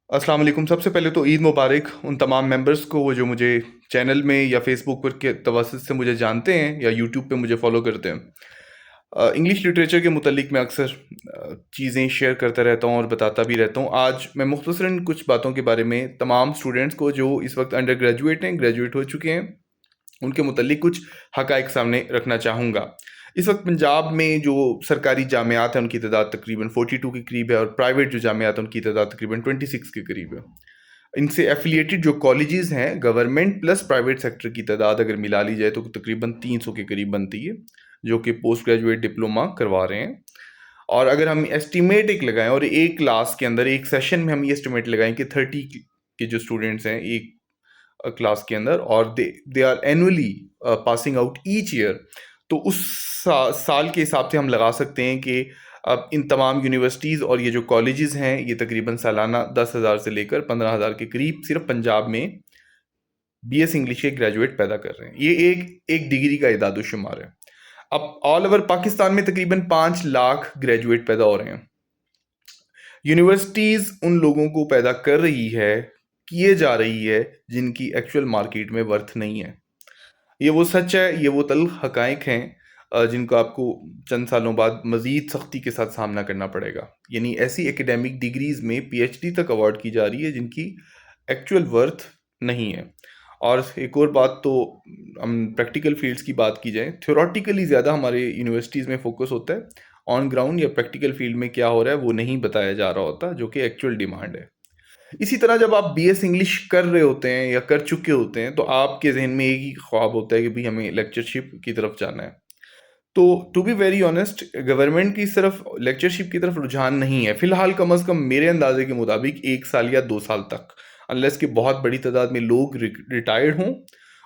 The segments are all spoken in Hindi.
अस्सलाम वालेकुम। सबसे पहले तो ईद मुबारक उन तमाम मेंबर्स को वो जो मुझे चैनल में या फेसबुक पर के तवसत से मुझे जानते हैं या यूट्यूब पे मुझे फॉलो करते हैं। इंग्लिश लिटरेचर के मुतालिक मैं अक्सर चीज़ें शेयर करता रहता हूँ और बताता भी रहता हूँ। आज मैं मुख्तसरन कुछ बातों के बारे में तमाम स्टूडेंट्स को जो इस वक्त अंडर ग्रेजुएट हैं, ग्रेजुएट हो चुके हैं, उनके मुतालिक कुछ हक़ाइक़ सामने रखना चाहूँगा। इस वक्त पंजाब में जो सरकारी जामियात हैं उनकी तादाद तकरीबन 42 के करीब है और प्राइवेट जो जामियात हैं उनकी तादाद तकरीबन 26 के करीब है। इनसे एफिलिएटेड जो कॉलेजेस हैं गवर्नमेंट प्लस प्राइवेट सेक्टर की तादाद अगर मिला ली जाए तो तकरीबन 300 के करीब बनती है, जो कि पोस्ट ग्रेजुएट डिप्लोमा करवा रहे हैं। और अगर हम एस्टिमेट एक लगाएं और एक क्लास के अंदर एक सेशन में हम ये एस्टिमेट लगाएं कि 30 के जो स्टूडेंट्स हैं एक क्लास के अंदर और they are annually passing out each year, तो उस साल के हिसाब से हम लगा सकते हैं कि अब इन तमाम यूनिवर्सिटीज़ और ये जो कॉलेजेस हैं ये तकरीबन सालाना 10,000 से लेकर 15,000 के करीब सिर्फ पंजाब में बीएस इंग्लिश के ग्रेजुएट पैदा कर रहे हैं। ये एक एक डिग्री का इदाद शुमार है। अब ऑल ओवर पाकिस्तान में तकरीबन 5 लाख ग्रेजुएट पैदा हो रहे हैं। यूनिवर्सिटीज़ उन लोगों को पैदा कर रही है, किए जा रही है, जिनकी एक्चुअल मार्केट में वर्थ नहीं है। ये वो सच है, ये वो तल्ख़ हक़ाइक़ हैं जिनको आपको चंद सालों बाद मज़ीद सख्ती के साथ सामना करना पड़ेगा। यानी ऐसी एकेडमिक डिग्रीज़ में पीएचडी तक अवार्ड की जा रही है जिनकी एक्चुअल वर्थ नहीं है। और एक और बात, तो हम प्रैक्टिकल फील्ड्स की बात की जाए, थ्योरेटिकली ज़्यादा हमारे यूनिवर्सिटीज़ में फोकस होता है, ऑन ग्राउंड या प्रैक्टिकल फील्ड में क्या हो रहा है वो नहीं बताया जा रहा होता, जो कि एक्चुअल डिमांड है। इसी तरह जब आप बीएस इंग्लिश कर रहे होते हैं या कर चुके होते हैं तो आपके जहन में एक ही ख्वाब होता है कि भाई हमें लेक्चरशिप की तरफ जाना है। तो to be very honest, government की तरफ लेक्चरशिप की तरफ रुझान नहीं है फिलहाल, कम अज़ कम मेरे अंदाजे के मुताबिक 1 साल या 2 साल तक, अनलेस कि बहुत बड़ी तादाद में लोग रिटायर्ड हों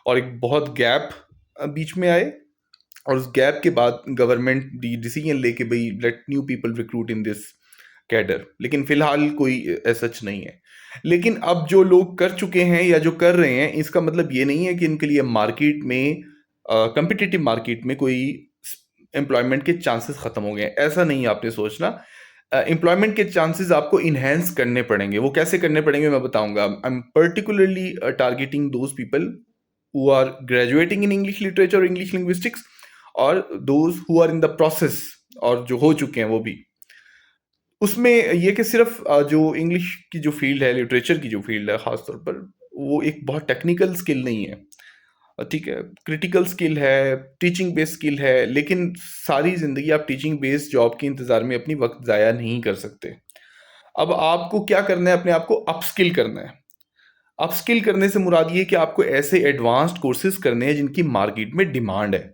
और एक बहुत गैप बीच में आए और उस गैप के बाद गवर्नमेंट डिसीजन लेके भाई let new people recruit in this cadre. लेकिन फिलहाल कोई सच नहीं है। लेकिन अब जो लोग कर चुके हैं या जो कर रहे हैं, इसका मतलब ये नहीं है कि इनके लिए मार्केट में कम्पिटिटिव मार्केट में कोई एम्प्लॉयमेंट के चांसेस ख़त्म हो गए हैं, ऐसा नहीं आपने सोचना। एम्प्लॉयमेंट के चांसेस आपको इन्हेंस करने पड़ेंगे। वो कैसे करने पड़ेंगे मैं बताऊंगा। I am particularly targeting those people who are graduating in English literature और इंग्लिश लिंग्विस्टिक्स और those who are in the process और जो हो चुके हैं वो भी। उसमें ये कि सिर्फ जो इंग्लिश की जो फील्ड है, लिटरेचर की जो फील्ड है ख़ास तौर पर, वो एक बहुत टेक्निकल स्किल नहीं है। ठीक है, क्रिटिकल स्किल है, टीचिंग बेस्ड स्किल है, लेकिन सारी ज़िंदगी आप टीचिंग बेस्ड जॉब के इंतज़ार में अपनी वक्त ज़ाया नहीं कर सकते। अब आपको क्या करना है, अपने आप को अपस्किल करना है। अपस्किल करने से मुराद ये कि आपको ऐसे एडवांस्ड कोर्सेज करने हैं जिनकी मार्केट में डिमांड है।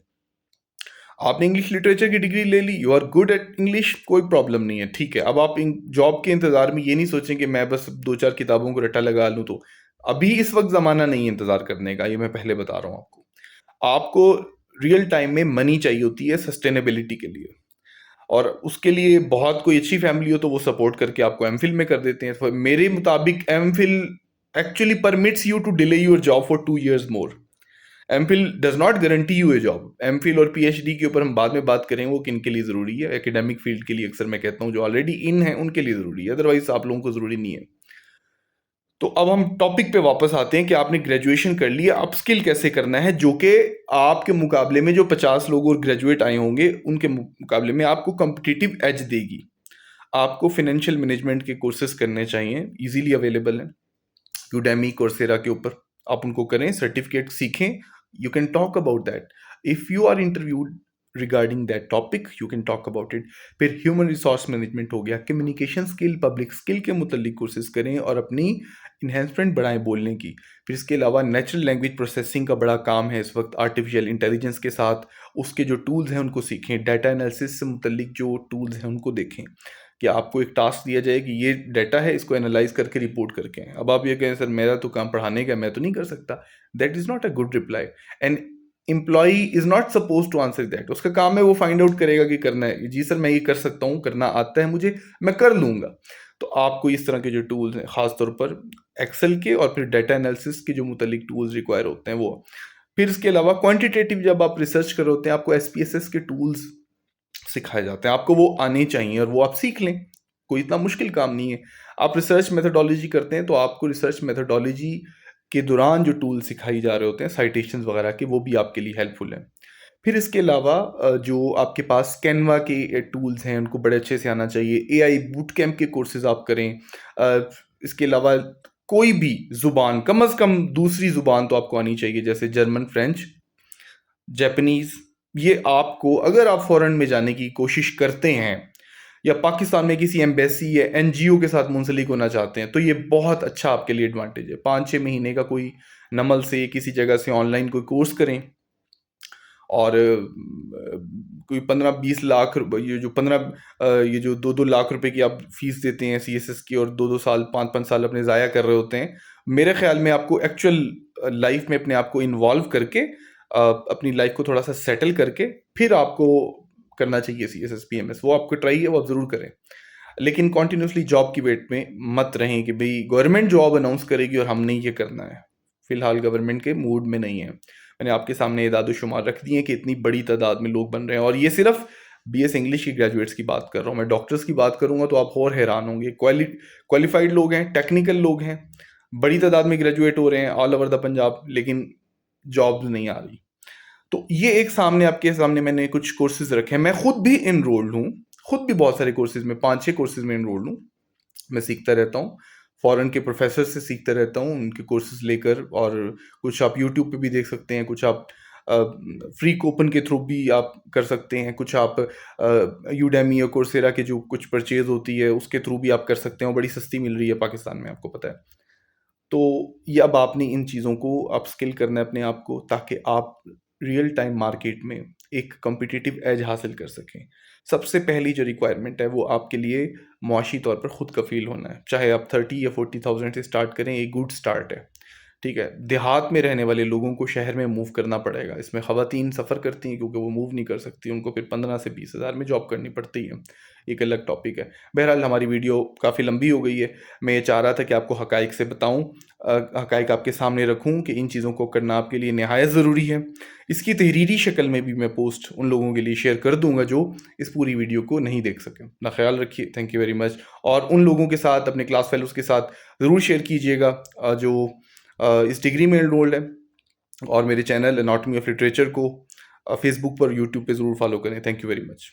आपने इंग्लिश लिटरेचर की डिग्री ले ली, you are good at English, कोई प्रॉब्लम नहीं है, ठीक है। अब आप जॉब के इंतज़ार में ये नहीं सोचें कि मैं बस 2-4 किताबों को रट्टा लगा लूँ, तो अभी इस वक्त ज़माना नहीं है इंतज़ार करने का, ये मैं पहले बता रहा हूँ आपको। आपको रियल टाइम में मनी चाहिए होती है सस्टेनेबिलिटी के लिए, और उसके लिए बहुत कोई अच्छी फैमिली हो तो वो सपोर्ट करके आपको एमफिल में कर देते हैं। तो मेरे मुताबिक MPhil actually permits you to delay your job for 2 years more. MPhil does not guarantee you a job. MPhil और पीएचडी के ऊपर हम बाद में बात करें वो किन के लिए ज़रूरी है। एकेडमिक फील्ड के लिए अक्सर मैं कहता हूँ जो ऑलरेडी इन है उनके लिए ज़रूरी है, अदरवाइज आप लोगों को ज़रूरी नहीं है। तो अब हम टॉपिक पे वापस आते हैं कि आपने ग्रेजुएशन कर लिया, अपस्किल कैसे करना है, जो कि आपके मुकाबले में जो 50 लोग और ग्रेजुएट आए होंगे उनके मुकाबले में आपको कम्पिटिटिव एज देगी। आपको फाइनेंशियल मैनेजमेंट के कोर्सेज करने चाहिए, इजीली अवेलेबल हैं यूडेमी, कोर्सेरा के ऊपर। आप उनको करें, सर्टिफिकेट सीखें, you can talk about that. If you are interviewed regarding that topic you can talk about it. फिर ह्यूमन रिसोर्स मैनेजमेंट हो गया, कम्युनिकेशन स्किल, पब्लिक स्किल के मुतल्लिक कोर्सेज करें और अपनी इन्हेंसमेंट बढ़ाएं बोलने की। फिर इसके अलावा नेचुरल लैंग्वेज प्रोसेसिंग का बड़ा काम है इस वक्त आर्टिफिशियल इंटेलिजेंस के साथ, उसके जो टूल्स हैं उनको सीखें। डाटा एनालिसिस से मुतल्लिक जो टूल्स हैं उनको देखें कि आपको एक टास्क दिया जाए कि ये डाटा है, इसको एनालाइज करके रिपोर्ट करके आएं। अब आप ये कहें सर मेरा तो काम पढ़ाने का, मैं तो नहीं कर सकता, that is not a good reply. And employee is not suppose to answer that. उसका काम है वो फाइंड आउट करेगा कि करना है, जी सर मैं ये कर सकता हूँ, करना आता है मुझे, मैं कर लूँगा। तो आपको इस तरह के जो टूल्स हैं ख़ास तौर पर एक्सेल के और फिर डाटा एनालिसिस के जो मुतलिक टूल्स रिक्वायर होते हैं वो। फिर इसके अलावा क्वांटिटेटिव जब आप रिसर्च कर रहे होते हैं आपको एसपीएसएस के टूल्स सिखाए जाते हैं, आपको वो आने चाहिए और वो आप सीख लें। कोई इतना मुश्किल काम नहीं है। आप रिसर्च मेथोडोलॉजी करते हैं तो आपको रिसर्च मेथोडोलॉजी के दौरान जो टूल सिखाई जा रहे होते हैं साइटेशंस वगैरह के, वो भी आपके लिए हेल्पफुल हैं। फिर इसके अलावा जो आपके पास कैनवा के टूल्स हैं उनको बड़े अच्छे से आना चाहिए। एआई बूट कैंप के कोर्सेज आप करें। इसके अलावा कोई भी ज़ुबान, कम से कम दूसरी ज़ुबान तो आपको आनी चाहिए, जैसे जर्मन, फ्रेंच, जापानीज़। ये आपको, अगर आप फ़ॉरेन में जाने की कोशिश करते हैं या पाकिस्तान में किसी एम्बेसी या एनजीओ के साथ मुंसलिक होना चाहते हैं, तो ये बहुत अच्छा आपके लिए एडवांटेज है। 5-6 महीने का कोई नमल से किसी जगह से ऑनलाइन कोई कोर्स करें और कोई 15-20 लाख ये जो 2-2 लाख रुपए की आप फीस देते हैं सीएसएस की, और 2-2 साल 5-5 साल अपने ज़ाया कर रहे होते हैं। मेरे ख्याल में आपको एक्चुअल लाइफ में अपने आप को इन्वॉल्व करके अपनी लाइफ को थोड़ा सा सेटल करके फिर आपको करना चाहिए सीएसएस पीएमएस। वो आपको ट्राई है, वो आप ज़रूर करें, लेकिन कॉन्टिन्यूसली जॉब की वेट में मत रहें कि भाई गवर्नमेंट जॉब अनाउंस करेगी और हमने ये करना है। फिलहाल गवर्नमेंट के मूड में नहीं है। मैंने आपके सामने ये दादोशुमार रख दिए कि इतनी बड़ी तादाद में लोग बन रहे हैं, और ये सिर्फ बीएस इंग्लिश की ग्रेजुएट्स की बात कर रहा हूँ। मैं डॉक्टर्स की बात करूंगा तो आप और हैरान होंगे। क्वालिफाइड लोग हैं, टेक्निकल लोग हैं, बड़ी तादाद में ग्रेजुएट हो रहे हैं ऑल ओवर द पंजाब, लेकिन जॉब नहीं आ रही। तो ये एक सामने आपके सामने मैंने कुछ कोर्सेज रखे हैं। मैं खुद भी इनरोल्ड हूँ, खुद भी बहुत सारे कोर्सेज में, 5-6 कोर्सेज में इनरोल्ड हूँ। मैं सीखता रहता हूँ, फॉरेन के प्रोफेसर से सीखता रहता हूँ, उनके कोर्सेज लेकर। और कुछ आप यूट्यूब पे भी देख सकते हैं, कुछ आप फ्री कूपन के थ्रू भी आप कर सकते हैं, कुछ आप यूडेमी और कोर्सेरा के जो कुछ परचेज होती है उसके थ्रू भी आप कर सकते हैं, बड़ी सस्ती मिल रही है पाकिस्तान में, आपको पता है। तो ये अब आपने इन चीज़ों को अपस्किल करना है अपने आप को, ताकि आप रियल टाइम मार्केट में एक कॉम्पिटिटिव एज हासिल कर सकें। सबसे पहली जो रिक्वायरमेंट है वो आपके लिए मुआशी तौर पर खुद कफ़ील होना है। चाहे आप 30 या 40,000 से स्टार्ट करें, एक गुड स्टार्ट है। ठीक है, देहात में रहने वाले लोगों को शहर में मूव करना पड़ेगा। इसमें ख़वातीन सफ़र करती हैं क्योंकि वो मूव नहीं कर सकती, उनको फिर 15 से 20 हज़ार में जॉब करनी पड़ती है, एक अलग टॉपिक है। बहरहाल हमारी वीडियो काफ़ी लंबी हो गई है। मैं ये चाह रहा था कि आपको हक़ाइक़ से बताऊँ, हक़ाइक़ आपके सामने रखूँ कि इन चीज़ों को करना आपके लिए निहायत ज़रूरी है। इसकी तहरीरी शक्ल में भी मैं पोस्ट उन लोगों के लिए शेयर कर दूँगा जो इस पूरी वीडियो को नहीं देख सके। अपना ख़्याल रखिए, थैंक यू वेरी मच। और उन लोगों के साथ, अपने क्लास फेलोज़ के साथ ज़रूर शेयर कीजिएगा जो इस डिग्री में एनरोल्ड है। और मेरे चैनल एनाटॉमी ऑफ लिटरेचर को फेसबुक पर, यूट्यूब पे ज़रूर फॉलो करें। Thank you very much.